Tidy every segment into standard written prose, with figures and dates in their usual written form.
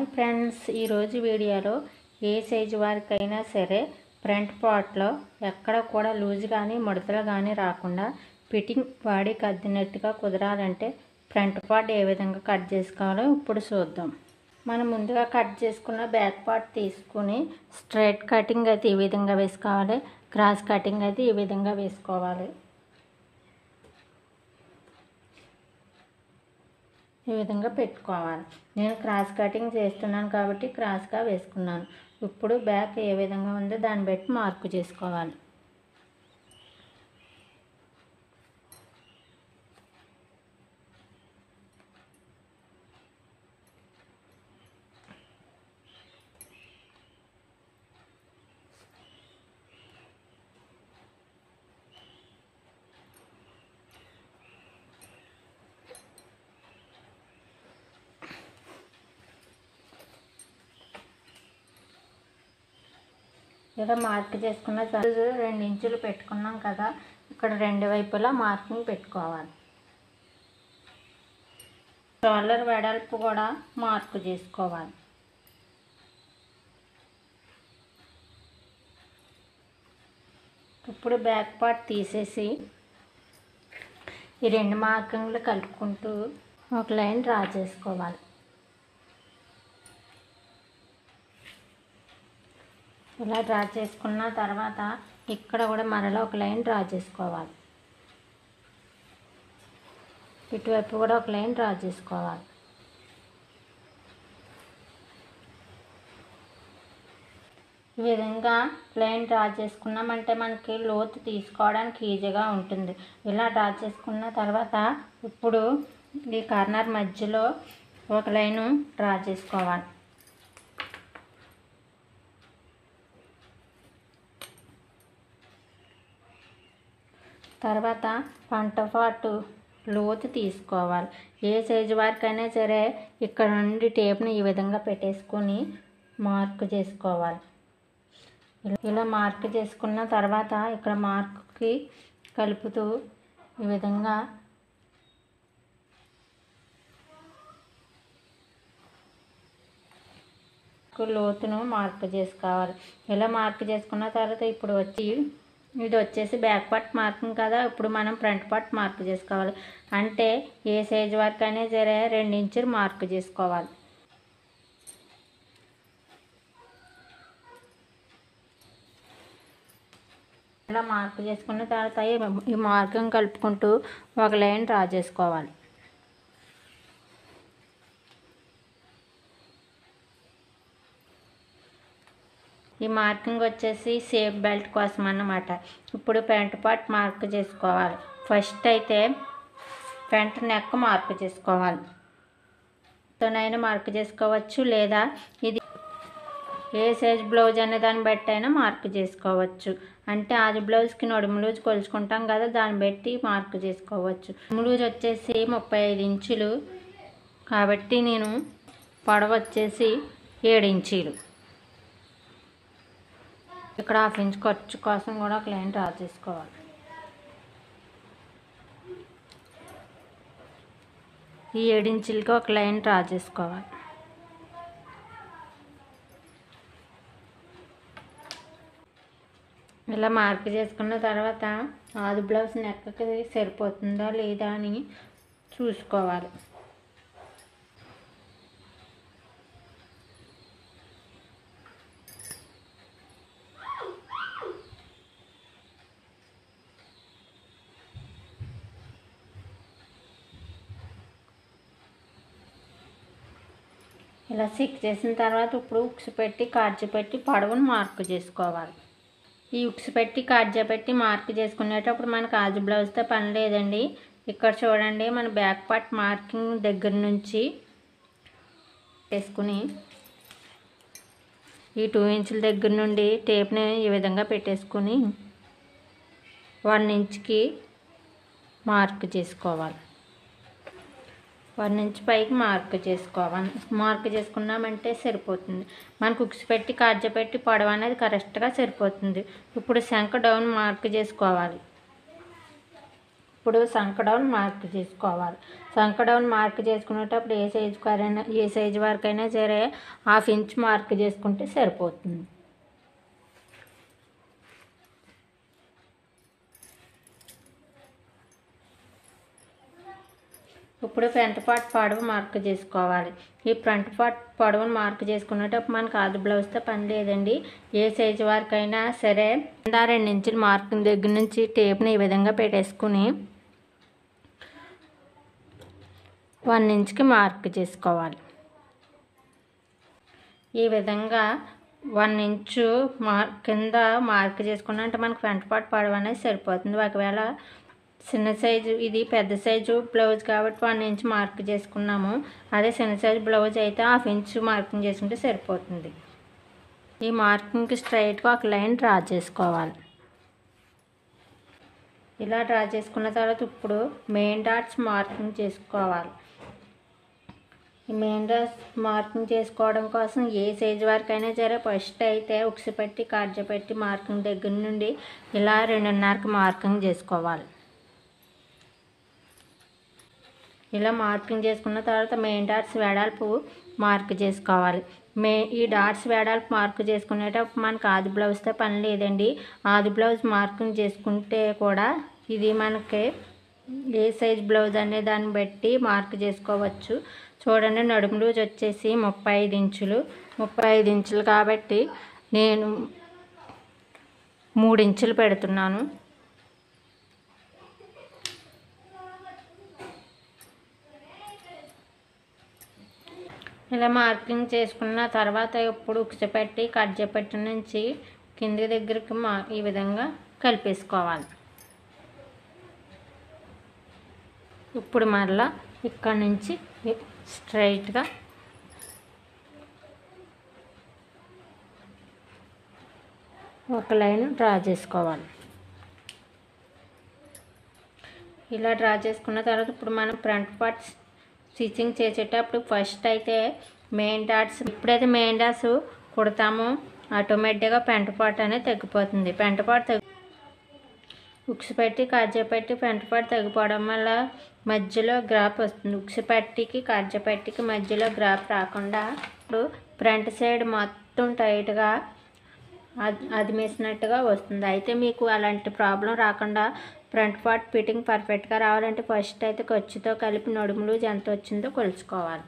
Hi friends, ఈరోజు వీడియోలో ఏ size వారికైనా సరే ఫ్రంట్ పార్ట్లో ఎక్కడ కూడా లూజ్ కానీ ముడతలు కానీ రాకుండా ఫిట్టింగ్ బాడీకి అద్దినట్టుగా కుదరాలంటే ఫ్రంట్ పార్ట్ ఏ విధంగా కట్ చేసుకోవాలో ఇప్పుడు చూద్దాం. మనం ముందుగా కట్ చేసుకున్న బ్యాక్ పార్ట్ తీసుకుని స్ట్రైట్ కటింగ్ అయితే ఈ విధంగా వేసుకోవాలి, క్రాస్ కటింగ్ అయితే ఈ విధంగా వేసుకోవాలి. ఈ విధంగా పెట్టుకోవాలి. నేను క్రాస్ కటింగ్ చేస్తున్నాను కాబట్టి క్రాస్గా వేసుకున్నాను. ఇప్పుడు బ్యాక్ ఏ విధంగా ఉందో దాన్ని బట్టి మార్కు చేసుకోవాలి. ఇలా మార్క్ చేసుకున్న 2 ఇంచులు పెట్టుకున్నాం కదా, ఇక్కడ 2 వైపులా మార్కింగ్ పెట్టుకోవాలి. షోల్డర్ వెడల్పు కూడా మార్కు చేసుకోవాలి. ఇప్పుడు బ్యాక్ పార్ట్ తీసేసి ఈ 2 మార్కింగ్లు కలుపుకుంటూ ఒక లైన్ డ్రా చేసుకోవాలి. ఇలా డ్రా చేసుకున్న తర్వాత ఇక్కడ కూడా మరలా ఒక లైన్ డ్రా చేసుకోవాలి. ఇటువైపు కూడా ఒక లైన్ డ్రా చేసుకోవాలి. ఈ విధంగా లైన్ డ్రా చేసుకున్నామంటే మనకి లోతు తీసుకోవడానికి ఈజీగా ఉంటుంది. ఇలా డ్రా చేసుకున్న తర్వాత ఇప్పుడు ఈ కార్నర్ మధ్యలో ఒక లైను డ్రా చేసుకోవాలి. తర్వాత ఫ్రంట్ పార్ట్ లోతు తీసుకోవాలి. ఏ సైజు వారికైనా సరే ఇక్కడ నుండి టేప్ని ఈ విధంగా పెట్టేసుకొని మార్క్ చేసుకోవాలి. ఇలా మార్క్ చేసుకున్న తర్వాత ఇక్కడ మార్క్కి కలుపుతూ ఈ విధంగా లోతును మార్క్ చేసుకోవాలి. ఇలా మార్క్ చేసుకున్న తర్వాత ఇప్పుడు ఇది వచ్చేసి బ్యాక్ పార్ట్ మార్కింగ్ కదా, ఇప్పుడు మనం ఫ్రంట్ పార్ట్ మార్క్ చేసుకోవాలి. అంటే ఏ సైజు వరకైనా సరే 2 ఇంచులు మార్క్ చేసుకోవాలి. ఇలా మార్క్ చేసుకున్న తర్వాత ఈ మార్కింగ్ కలుపుకుంటూ ఒక లైన్ డ్రా చేసుకోవాలి. ఈ మార్కింగ్ వచ్చేసి సేఫ్ బెల్ట్ కోసం అన్నమాట. ఇప్పుడు ఫ్రంట్ పార్ట్ మార్క్ చేసుకోవాలి. ఫస్ట్ అయితే ఫ్రంట్ నెక్ మార్క్ చేసుకోవాలి. తోనైనా మార్క్ చేసుకోవచ్చు, లేదా ఇది ఏ సైజ్ బ్లౌజ్ అనే దాన్ని బట్టి అయినా మార్క్ చేసుకోవచ్చు. అంటే ఆది బ్లౌజ్కి నడుము లూజ్ కొలుచుకుంటాం కదా, దాన్ని బట్టి మార్క్ చేసుకోవచ్చు. నడుము లూజ్ వచ్చేసి 35 ఇంచులు కాబట్టి నేను పొడవు వచ్చేసి 7 ఇంచీలు. ఇక్కడ 1/2 ఇంచ్ ఖర్చు కోసం కూడా ఒక లైన్ డ్రా చేసుకోవాలి. ఈ 7 ఇంచులకి ఒక లైన్ డ్రా చేసుకోవాలి. ఇలా మార్క్ చేసుకున్న తర్వాత ఆది బ్లౌజ్ నెక్కకి సరిపోతుందా లేదా అని చూసుకోవాలి. ఇలా సిక్ చేసిన తర్వాత ఇప్పుడు ఉక్స్ పెట్టి కాడ్జ పెట్టి పొడవును మార్క్ చేసుకోవాలి. ఈ ఉక్స్ పెట్టి కాడ్జ పెట్టి మార్క్ చేసుకునేటప్పుడు మనకు ఆది బ్లౌజ్తో పని లేదండి. ఇక్కడ చూడండి, మన బ్యాక్ పార్ట్ మార్కింగ్ దగ్గర నుంచి వేసుకుని ఈ 2 ఇంచుల దగ్గర నుండి టేప్ని ఈ విధంగా పెట్టేసుకుని 1 ఇంచ్కి మార్క్ చేసుకోవాలి. 1 ఇంచ్ పైకి మార్క్ చేసుకోవాలి. మార్క్ చేసుకున్నామంటే సరిపోతుంది. మనకు ఉక్స్ పెట్టి కాడ్జ పెట్టి పొడవు అనేది కరెక్ట్గా సరిపోతుంది. ఇప్పుడు శంఖ డౌన్ మార్క్ చేసుకోవాలి. ఇప్పుడు సంకడౌన్ మార్క్ చేసుకోవాలి. సంకడౌన్ మార్క్ చేసుకునేటప్పుడు ఏ సైజు వరకైనా సరే 1/2 ఇంచ్ మార్క్ చేసుకుంటే సరిపోతుంది. ఇప్పుడు ఫ్రంట్ పార్ట్ పొడవు మార్క్ చేసుకోవాలి. ఈ ఫ్రంట్ పార్ట్ పొడవును మార్క్ చేసుకునేటప్పుడు మనకు ఆది బ్లౌజ్తో పని లేదండి. ఏ సైజు వరకైనా సరే 2 ఇంచుల మార్కింగ్ దగ్గర నుంచి టేప్ని ఈ విధంగా పెట్టేసుకుని 1 ఇంచ్కి మార్క్ చేసుకోవాలి. ఈ విధంగా 1 ఇంచు కింద మార్క్ చేసుకున్నా అంటే మనకు ఫ్రంట్ పార్ట్ పొడవు అనేది సరిపోతుంది. ఒకవేళ చిన్న సైజు ఇది పెద్ద సైజు బ్లౌజ్ కాబట్టి 1 ఇంచ్ మార్క్ చేసుకున్నాము. అదే చిన్న సైజు బ్లౌజ్ అయితే 1/2 ఇంచ్ మార్కింగ్ చేసుకుంటే సరిపోతుంది. ఈ మార్కింగ్కి స్ట్రైట్గా ఒక లైన్ డ్రా చేసుకోవాలి. ఇలా డ్రా చేసుకున్న తర్వాత ఇప్పుడు మెయిన్ డాట్స్ మార్కింగ్ చేసుకోవాలి. ఈ మెయిన్ డాట్స్ మార్కింగ్ చేసుకోవడం కోసం ఏ సైజు వరకైనా సరే ఫస్ట్ అయితే ఉక్సు పెట్టి కార్జ పెట్టి మార్కింగ్ దగ్గర నుండి ఇలా 2.5కి మార్కింగ్ చేసుకోవాలి. ఇలా మార్కింగ్ చేసుకున్న తర్వాత మెయిన్ డాట్స్ వెడల్పు మార్క్ చేసుకోవాలి. ఈ డాట్స్ వెడల్పు మార్క్ చేసుకునేటప్పుడు మనకు ఆది బ్లౌజ్తో పని లేదండి. ఆది బ్లౌజ్ మార్కింగ్ చేసుకుంటే కూడా ఇది మనకి ఏ సైజ్ బ్లౌజ్ అనే దాన్ని బట్టి మార్క్ చేసుకోవచ్చు. చూడండి, నడుము లూజ్ వచ్చేసి 35 ఇంచులు. 35 ఇంచులు కాబట్టి నేను 3 ఇంచులు పెడుతున్నాను. ఇలా మార్కింగ్ చేసుకున్న తర్వాత ఇప్పుడు ఉక్సు పెట్టి కట్ పెట్టి నుంచి కింది దగ్గరికి ఈ విధంగా కలిపేసుకోవాలి. ఇప్పుడు మరలా ఇక్కడ నుంచి స్ట్రైట్గా ఒక లైన్ డ్రా చేసుకోవాలి. ఇలా డ్రా చేసుకున్న తర్వాత ఇప్పుడు మనం ఫ్రంట్ పార్ట్ స్టిచ్చింగ్ చేసేటప్పుడు ఫస్ట్ అయితే మెయిన్ డాట్స్ ఎప్పుడైతే మెయిన్ డాట్స్ కుడతామో ఆటోమేటిక్గా ఫ్రంట్ పార్ట్ అనేది తగ్గిపోతుంది. ఫ్రంట్ పార్ట్ ఉక్సు పెట్టి కార్జ పెట్టి ఫ్రంట్ పార్ట్ తగ్గిపోవడం వల్ల మధ్యలో గ్రాప్ వస్తుంది. ఉక్సు పట్టికి కార్జ పట్టికి మధ్యలో గ్రాప్ రాకుండా ఇప్పుడు ఫ్రంట్ సైడ్ మొత్తం టైట్గా అదిమేసినట్టుగా వస్తుంది. అయితే మీకు అలాంటి ప్రాబ్లం రాకుండా ఫ్రంట్ పార్ట్ ఫిట్టింగ్ పర్ఫెక్ట్గా రావాలంటే ఫస్ట్ అయితే ఖర్చుతో కలిపి నడుము లూజ్ ఎంత వచ్చిందో కొలుచుకోవాలి.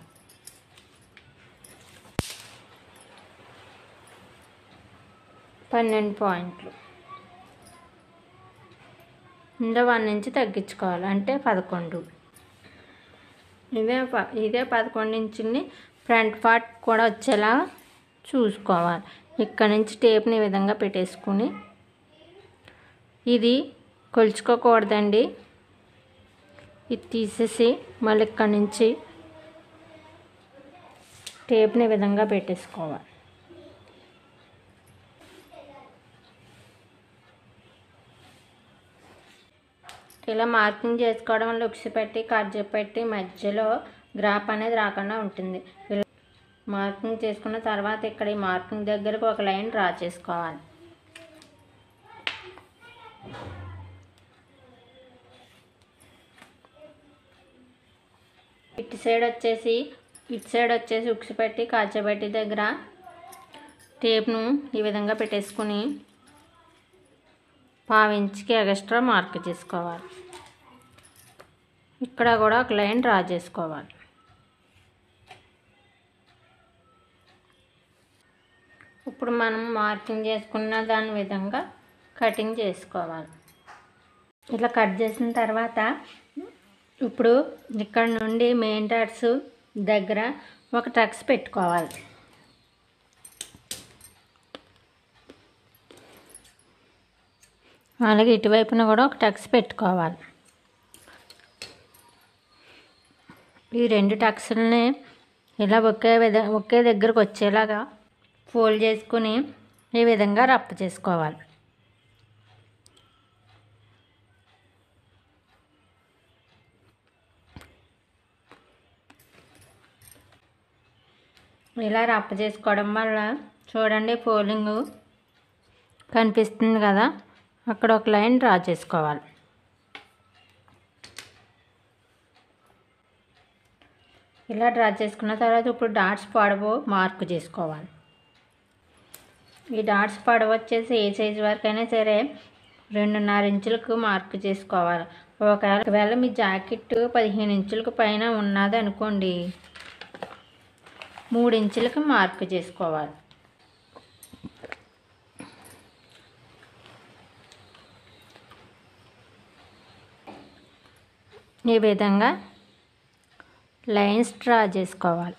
పన్నెండు పాయింట్లు ఇందులో 1 ఇంచ్ తగ్గించుకోవాలి, అంటే 11. ఇదే 11 ఇంచుని ఫ్రంట్ పార్ట్ కూడా వచ్చేలా చూసుకోవాలి. ఇక్కడ నుంచి టేప్ని ఈ విధంగా పెట్టేసుకుని ఇది కొలుచుకోకూడదండి. ఇది తీసేసి మళ్ళీ ఇక్కడ నుంచి టేప్ని ఈ విధంగా పెట్టేసుకోవాలి. ఇలా మార్కింగ్ చేసుకోవడం వల్ల ఉక్సు పెట్టి కట్ పెట్టి మధ్యలో గ్రాప్ అనేది రాకుండా ఉంటుంది. మార్కింగ్ చేసుకున్న తర్వాత ఇక్కడ ఈ మార్కింగ్ దగ్గరకు ఒక లైన్ డ్రా చేసుకోవాలి. ఇటు సైడ్ వచ్చేసి ఉక్సు పెట్టి కాచబెట్టి దగ్గర టేప్ను ఈ విధంగా పెట్టేసుకుని 1/2 ఇంచ్కి ఎక్స్ట్రా మార్క్ చేసుకోవాలి. ఇక్కడ కూడా ఒక లైన్ డ్రా చేసుకోవాలి. ఇప్పుడు మనం మార్కింగ్ చేసుకున్న దాని విధంగా కటింగ్ చేసుకోవాలి. ఇట్లా కట్ చేసిన తర్వాత ఇప్పుడు ఇక్కడ నుండి మెయిన్ డాట్స్ దగ్గర ఒక టక్స్ పెట్టుకోవాలి. అలాగే ఇటువైపున కూడా ఒక టక్స్ పెట్టుకోవాలి. ఈ 2 టక్స్లని ఇలా ఒకే దగ్గరకు వచ్చేలాగా ఫోల్డ్ చేసుకుని ఈ విధంగా రఫ్ చేసుకోవాలి. ఇలా రఫ్ చేసుకోవడం వల్ల చూడండి ఫోల్డింగ్ కనిపిస్తుంది కదా, అక్కడ ఒక లైన్ డ్రా చేసుకోవాలి. ఇలా డ్రా చేసుకున్న తర్వాత ఇప్పుడు డాట్స్ పొడవు మార్క్ చేసుకోవాలి. ఈ డాట్స్ పొడవు వచ్చేసి ఏ సైజు వరకైనా సరే 2.5 ఇంచులకు మార్క్ చేసుకోవాలి. ఒకవేళ మీ జాకెట్ 15 ఇంచులకు పైన ఉన్నది అనుకోండి, 3 ఇంచులకు మార్క్ చేసుకోవాలి. ఈ విధంగా లైన్స్ డ్రా చేసుకోవాలి.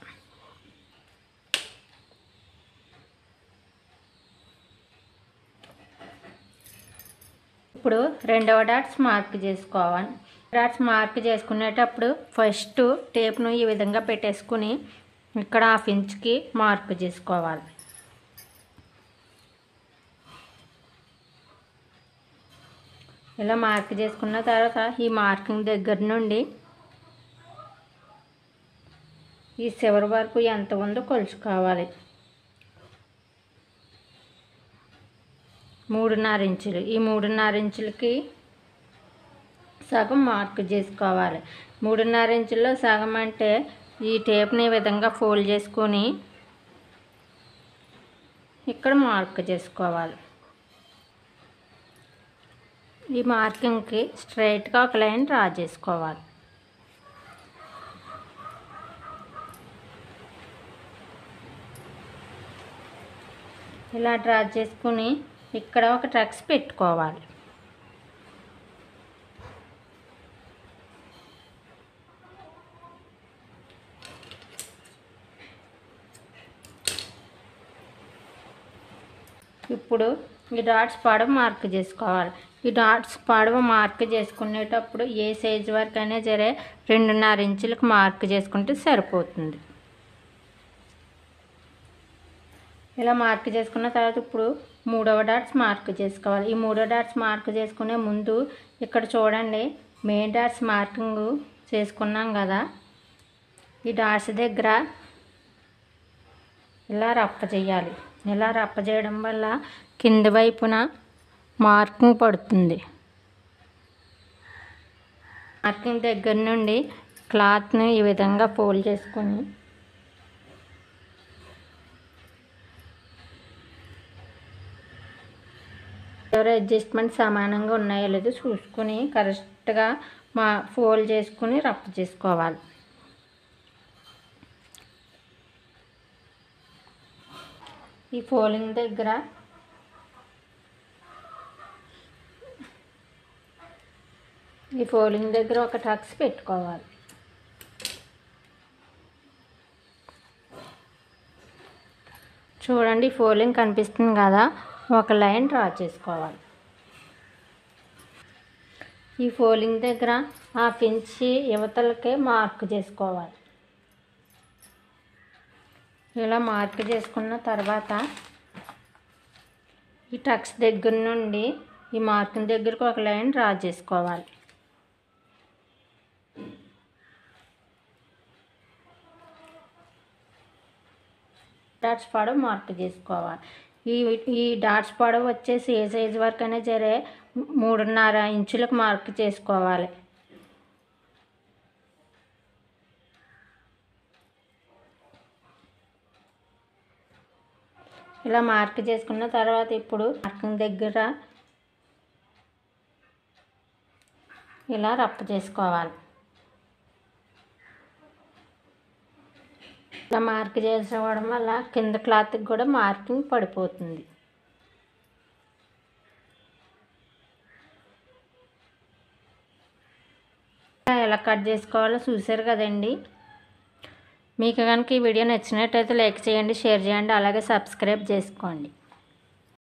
ఇప్పుడు రెండవ డాట్స్ మార్క్ చేసుకోవాలి. డాట్స్ మార్క్ చేసుకునేటప్పుడు ఫస్ట్ టేప్ను ఈ విధంగా పెట్టేసుకుని ఇక్కడ 1/2 ఇంచ్కి మార్క్ చేసుకోవాలి. ఇలా మార్క్ చేసుకున్న తర్వాత ఈ మార్కింగ్ దగ్గర నుండి ఈ చివరి వరకు ఎంత ఉందో కొలుచుకోవాలి. 3.5 ఇంచులు. ఈ 3.5 ఇంచులకి సగం మార్క్ చేసుకోవాలి. 3.5 ఇంచుల్లో సగం అంటే ఈ టేప్ని ఈ విధంగా ఫోల్డ్ చేసుకొని ఇక్కడ మార్క్ చేసుకోవాలి. ఈ మార్కింగ్కి స్ట్రైట్గా ఒక లైన్ డ్రా చేసుకోవాలి. ఇలా డ్రా చేసుకుని ఇక్కడ ఒక టక్స్ పెట్టుకోవాలి. ఇప్పుడు ఈ డాట్స్ పొడవు మార్క్ చేసుకోవాలి. ఈ డాట్స్ పొడవు మార్క్ చేసుకునేటప్పుడు ఏ సైజు వరకైనా సరే 2.5 ఇంచులకు మార్క్ చేసుకుంటే సరిపోతుంది. ఇలా మార్క్ చేసుకున్న తర్వాత ఇప్పుడు మూడవ డాట్స్ మార్క్ చేసుకోవాలి. ఈ మూడో డాట్స్ మార్క్ చేసుకునే ముందు ఇక్కడ చూడండి, మెయిన్ డాట్స్ మార్కింగ్ చేసుకున్నాం కదా, ఈ డాట్స్ దగ్గర ఇలా రప్ప చేయాలి. ఇలా రప్ప చేయడం వల్ల కింద వైపున మార్కింగ్ పడుతుంది. మార్కింగ్ దగ్గర నుండి క్లాత్ని ఈ విధంగా ఫోల్డ్ చేసుకొని ఎవరు అడ్జస్ట్మెంట్ సమానంగా ఉన్నాయో లేదో చూసుకుని కరెక్ట్గా ఫోల్డ్ చేసుకుని రప్ప చేసుకోవాలి. ఈ ఫోల్డింగ్ దగ్గర ఒక టక్స్ పెట్టుకోవాలి. చూడండి, ఫోల్డింగ్ కనిపిస్తుంది కదా, ఒక లైన్ డ్రా చేసుకోవాలి. ఈ ఫోల్డింగ్ దగ్గర 1/2 ఇంచ్ యువతలకే మార్క్ చేసుకోవాలి. ఇలా మార్క్ చేసుకున్న తర్వాత ఈ టక్స్ దగ్గర నుండి ఈ మార్కింగ్ దగ్గరకు ఒక లైన్ డ్రా చేసుకోవాలి. డాట్స్ పొడవు మార్క్ చేసుకోవాలి. ఈ డాట్స్ పొడవు వచ్చేసి ఏ సైజు వరకైనా సరే 3.5 ఇంచులకు మార్క్ చేసుకోవాలి. ఇలా మార్క్ చేసుకున్న తర్వాత ఇప్పుడు మార్కింగ్ దగ్గర ఇలా రప్పు చేసుకోవాలి. ఇలా మార్క్ చేసుకోవడం వల్ల కింద క్లాత్కి కూడా మార్కింగ్ పడిపోతుంది. ఎలా కట్ చేసుకోవాలో చూసారు కదండి. మీకు కనుక ఈ వీడియో నచ్చినట్టయితే లైక్ చేయండి, షేర్ చేయండి, అలాగే సబ్స్క్రైబ్ చేసుకోండి.